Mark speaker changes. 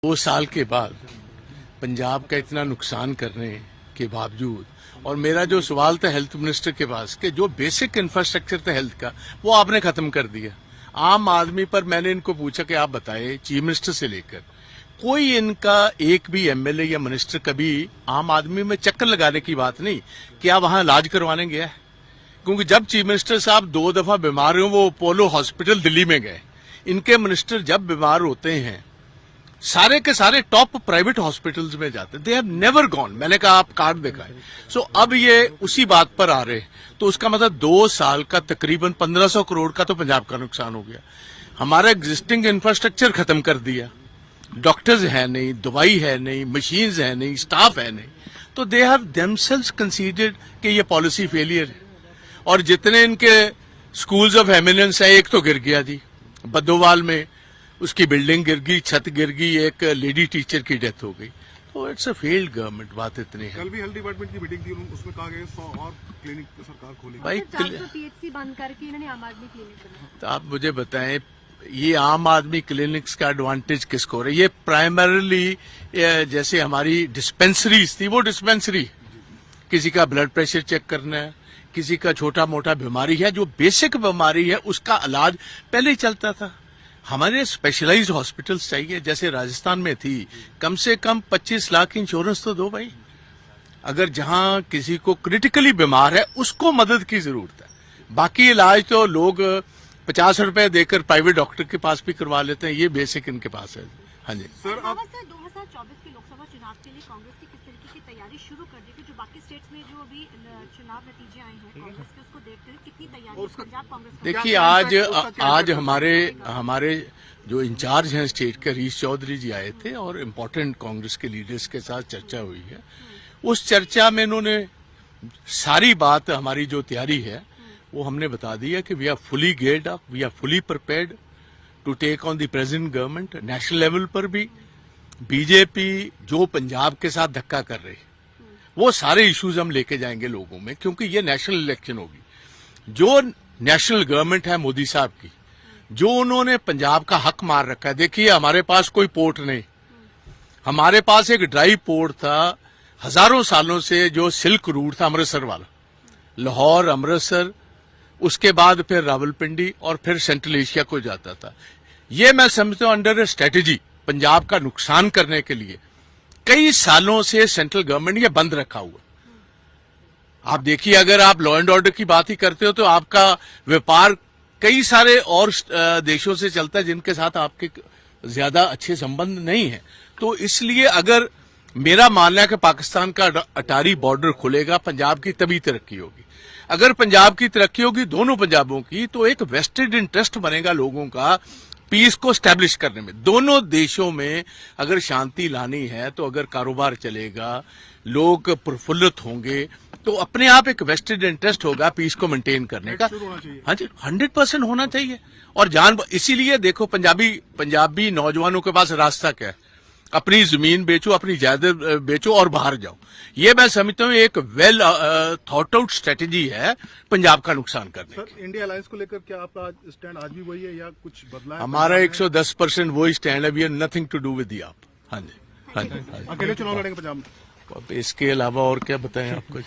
Speaker 1: 2 साल के बाद पंजाब का इतना नुकसान करने के बावजूद, और मेरा जो सवाल था हेल्थ मिनिस्टर के पास कि जो बेसिक इंफ्रास्ट्रक्चर था हेल्थ का वो आपने खत्म कर दिया। आम आदमी पर मैंने इनको पूछा कि आप बताएं, चीफ मिनिस्टर से लेकर कोई इनका एक भी एमएलए या मिनिस्टर कभी आम आदमी में चक्कर लगाने की बात नहीं, क्या वहां इलाज करवाने गया है? क्योंकि जब चीफ मिनिस्टर साहब 2 दफा बीमार हुए वो अपोलो हॉस्पिटल दिल्ली में गए। इनके मिनिस्टर जब बीमार होते हैं सारे के सारे टॉप प्राइवेट हॉस्पिटल्स में जाते, दे हैव नेवर गॉन। मैंने कहा आप कार्ड दिखाएं। सो अब ये उसी बात पर आ रहे, तो उसका मतलब 2 साल का तकरीबन 1500 करोड़ का तो पंजाब का नुकसान हो गया। हमारा एग्जिस्टिंग इंफ्रास्ट्रक्चर खत्म कर दिया, डॉक्टर्स है नहीं, दवाई है नहीं, मशीन्स है नहीं, स्टाफ है नहीं, तो दे हैव देमसेल्व्स कंसीडर्ड कि ये पॉलिसी फेलियर है। और जितने इनके स्कूल्स ऑफ एमिनेंस है, एक तो गिर गया जी बद्दोवाल में, उसकी बिल्डिंग गिर गई, छत गिर गई, एक लेडी टीचर की डेथ हो गई। तो इट्स अ फेल्ड गवर्नमेंट, बात इतनी है।
Speaker 2: कल भी हेल्थ डिपार्टमेंट की मीटिंग थी, उसमें कहा गया 100 और क्लिनिक सरकार खोलेगी।
Speaker 3: भाई 400 पीएचसी बंद करके इन्होंने आम आदमी क्लिनिक बनाया।
Speaker 1: तो आप मुझे बताएं, ये आम आदमी क्लिनिक्स का एडवांटेज किसको हो रहा है? ये प्राइमरीली जैसे हमारी डिस्पेंसरीज थी, वो डिस्पेंसरी किसी का ब्लड प्रेशर चेक करना है, किसी का छोटा मोटा बीमारी है, जो बेसिक बीमारी है उसका इलाज पहले ही चलता था। हमारे स्पेशलाइज्ड हॉस्पिटल्स चाहिए, जैसे राजस्थान में थी, कम से कम 25 लाख इंश्योरेंस तो दो भाई। अगर जहां किसी को क्रिटिकली बीमार है उसको मदद की जरूरत है, बाकी इलाज तो लोग 50 रुपए देकर प्राइवेट डॉक्टर के पास भी करवा लेते हैं, ये बेसिक इनके पास है। हाँ जी
Speaker 3: सर, अब 2024 के लोकसभा चुनाव के लिए कांग्रेस की किस तरीके की तैयारी शुरू कर दी? जो बाकी स्टेट्स में जो अभी चुनाव नतीजे आए हैं कांग्रेस के, उसको देखते हुए कितनी तैयारी पंजाब कांग्रेस?
Speaker 1: देखिए, आज हमारे जो इंचार्ज हैं स्टेट के, हरीश चौधरी जी आए थे और इम्पोर्टेंट कांग्रेस के लीडर्स के साथ चर्चा हुई है। उस चर्चा में इन्होंने सारी बात, हमारी जो तैयारी है वो हमने बता दिया कि we are fully geared up, we are fully prepared to take on the present government. National level पर भी बीजेपी जो पंजाब के साथ धक्का कर रही, वो सारे इश्यूज हम लेके जाएंगे लोगों में, क्योंकि ये नेशनल इलेक्शन होगी। जो नेशनल गवर्नमेंट है मोदी साहब की, जो उन्होंने पंजाब का हक मार रखा है। देखिए, हमारे पास कोई पोर्ट नहीं, हमारे पास एक ड्राई पोर्ट था हजारों सालों से, जो सिल्क रूट था अमृतसर वाला, लाहौर, अमृतसर, उसके बाद फिर रावलपिंडी और फिर सेंट्रल एशिया को जाता था। ये मैं समझता हूं अंडर ए स्ट्रेटेजी पंजाब का नुकसान करने के लिए कई सालों से सेंट्रल गवर्नमेंट ये बंद रखा हुआ। आप देखिए, अगर आप लॉ एंड ऑर्डर की बात ही करते हो तो आपका व्यापार कई सारे और देशों से चलता है जिनके साथ आपके ज्यादा अच्छे संबंध नहीं है। तो इसलिए अगर मेरा मानना है कि पाकिस्तान का अटारी बॉर्डर खुलेगा, पंजाब की तभी तरक्की होगी। अगर पंजाब की तरक्की होगी, दोनों पंजाबों की, तो एक वेस्टेड इंटरेस्ट बनेगा लोगों का पीस को स्टैब्लिश करने में। दोनों देशों में अगर शांति लानी है, तो अगर कारोबार चलेगा, लोग प्रफुल्लित होंगे, तो अपने आप एक वेस्टेड इंटरेस्ट होगा पीस को मेंटेन करने का। हाँ जी, 100% होना चाहिए। और इसीलिए देखो, पंजाबी नौजवानों के पास रास्ता क्या है? अपनी जमीन बेचो, अपनी जायदाद बेचो और बाहर जाओ। ये मैं समझता हूँ एक वेल थॉट आउट स्ट्रेटेजी है पंजाब का नुकसान करने की।
Speaker 2: सर, इंडिया अलायंस को लेकर क्या आपका स्टैंड आज भी वही है या कुछ बदला है?
Speaker 1: हमारा 110% वही स्टैंड है। We have nothing to do with the AAP. हाँ जी, हाँ जी।
Speaker 2: अकेले चुनाव लड़ेंगे पंजाब में?
Speaker 1: इसके अलावा और क्या बताएं आपको?